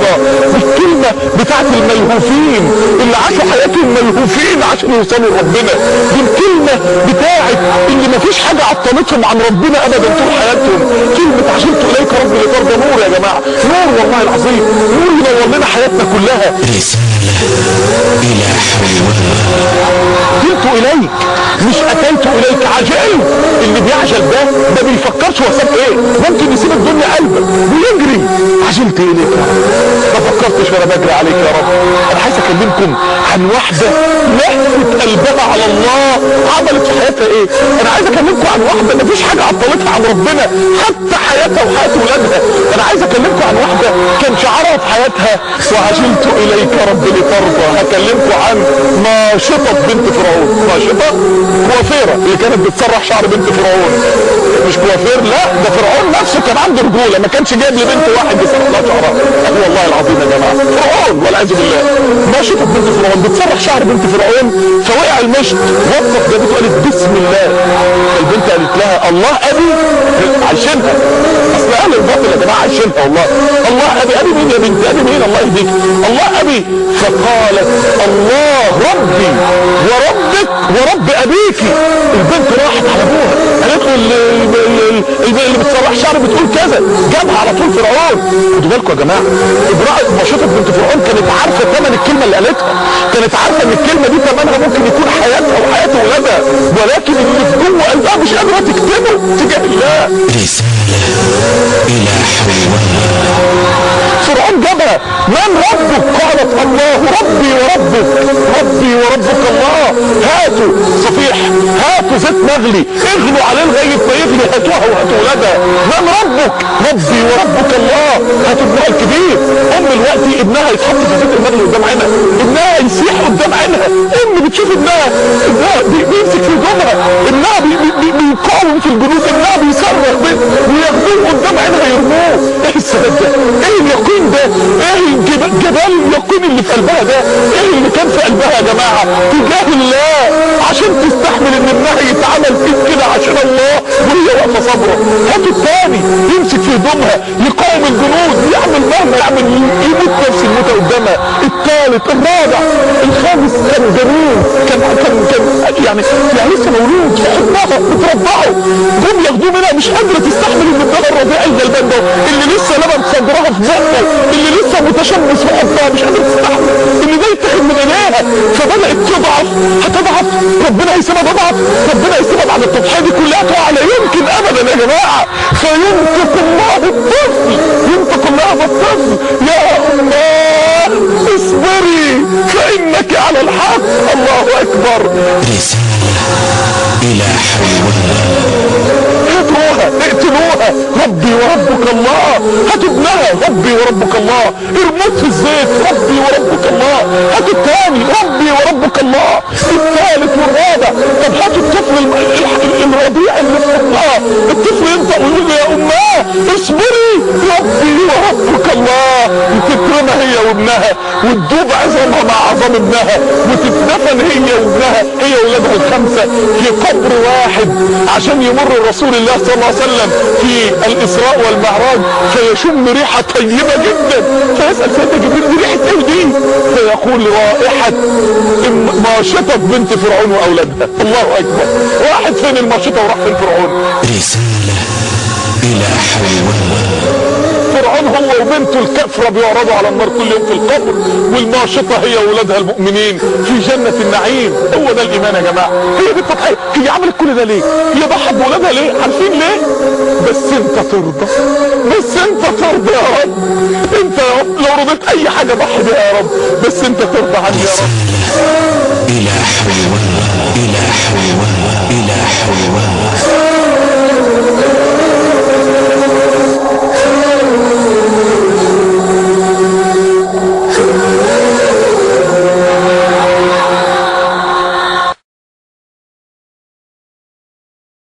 فرضا. الكلمة بتاعت الملهوفين اللي عاشوا حياتهم ملهوفين عشان يوصلوا لربنا. دي الكلمة بتاعت اللي مفيش حاجة عطلتهم عن ربنا ابدا طول حياتهم. كلمة عجلت اليك رب لترضى نور يا جماعة، نور والله العظيم، نور ينور لنا حياتنا كلها. رسالة إلى حواء. عجلت اليك مش اتيت اليك. عجل اللي بيعجل ده ما بيفكرش هو ساب ايه، ممكن يسيب الدنيا قلبه ويجري. عجلت اليك يا رب، ما فكرتش وانا بجري عليك يا رب. انا عايز اكلمكم عن واحدة لفت قلبها على الله، عملت في حياتها ايه. انا عايز اكلمكم عن واحدة ما فيش حاجة عطلتها عن ربنا حتى حياتها وحياة ولادها. انا عايز اكلمكم عن واحدة كان شعارها في حياتها وعجلت اليك رب لترضى. هكلمكم عن ماشطة بنت فرعون. ماشطة كوافيرة اللي كانت بتسرح شعر بنت فرعون، مش كوافير، لا ده فرعون نفسه كان عنده رجولة، ما كانش جايب لبنت واحد بيسرح لها شعرها. والله العظيم يا جماعة فرعون والعياذ بالله. ماشطة بنت فرعون بتسرح شعر بنت فرعون، فوقع المشط وقفت جابته قالت بسم الله. البنت قالت لها الله ابي، عايشينها اصل اهل الباطل يا جماعه عايشينها والله. الله ابي، ابي مين يا بنت، ابي مين الله يهديك، الله ابي. فقالت الله ربي وربك ورب ابيك. البنت راحت على ابوها قالت له اللي بتسرح شعر بتقول كذا، جابها على طول فرعون. خدوا بالكم يا جماعه، امراه ماشطة بنت فرعون كانت عارفه ثمن الكلمه اللي قالتها، كانت عارفه ان الكلمه دي ثمنها ممكن يكون حياتها وحياه ولادها، ولكن اللي في جوه قلبها مش قادره تكتبه تجاه الله. رسالة إلى حواء. فرعون جابها من ربك؟ قالت الله ربي وربك، ربي وربك الله. هاتوا صفيح، هاتوا زيت مغلي، اغلوا عليه لغايه ما يغلي، هاتوها وهاتوا ولادها. من ربك؟ ربي وربك الله. هاتوا ابنها الكبير. ام الوقت ابنها يتحط في زيت المغلي قدام عينها، ابنها يسيح قدام عينها، ام بتشوف ابنها بيمسك في هدومها، ابنها بيقاوم في الجنود، ابنها بيصرخ وياخدوه قدام عينها يرموه. ايه السبب ده؟ ايه اليقين ده؟ ايه جبال اليقين اللي في قلبها ده؟ ايه اللي كان في قلبها يا جماعه تجاه الله عشان تستحمل ان ابنها يتعمل فيك كده عشان الله وهي واقفه صبره؟ هاتوا الثاني يمسك في هدومها يقاوم الجنود، يعمل مهما يعمل يموت نفس الموتة قدامها. الثالث، الرابع، الخامس كان جميل، كان يعني لسه مولود في حضنها بترضعه، جم ياخدوه منها مش قادره تستحمل ان ابنها الرضيع الغلبان ده اللي لسه لبن صدرها في بطنه، اللي لسه متشمس في حضنها، مش قادره تستحمل ان ده يتاخد من عينيها، فبدات تضعف. هتضعف ربنا هيسيبها تضعف، ربنا هيسيبها بعد التضحيه دي كلها تقع. لا يمكن ابدا يا جماعه. فينطق الله بالطفل، ينطق الله بالطفل يا الله اصبري فانك على الحق. الله اكبر. رسالة إلى حواء. هاتوها اقتلوها ربي وربك الله. هاتوا ابنها ربي وربك الله، ارموه في الزيت ربي وربك الله. هاتوا الثاني ربي وربك الله، الثالث والرابع. طب هاتوا الطفل الرضيع اللي في حضنها، الطفل ينطق ويقول يا اماه اصبري ربي وربك الله. وتترمى هي وابنها وتدوب عظامها مع عظام ابنها وتتدفن هي وابنها، هي ولادها الخمسه في قبر واحد عشان يمر رسول الله صلى الله عليه وسلم في الاسراء والمعراج فيشم ريحه طيبه جدا، فيسال سيدنا جبريل دي ريحه ايه دي؟ فيقول رائحه ماشطة بنت فرعون واولادها. الله اكبر. واحد فين الماشطة وراح فين فرعون؟ رسالة إلى حواء. فرعون هو وبنته الكفرة بيعرضوا على النار كل يوم في القبر، والماشطة هي وولادها المؤمنين في جنة النعيم. هو ده الإيمان يا جماعة. هي دي التضحية. هي عملت كل ده ليه؟ هي ضحت بولادها ليه؟ عارفين ليه؟ بس انت ترضى، بس انت ترضى يا رب. انت يا رب لو رضيت اي حاجة ضحي بيها يا رب، بس انت ترضى عني يا رب. إلى حواء. إلى حواء. إلى حواء.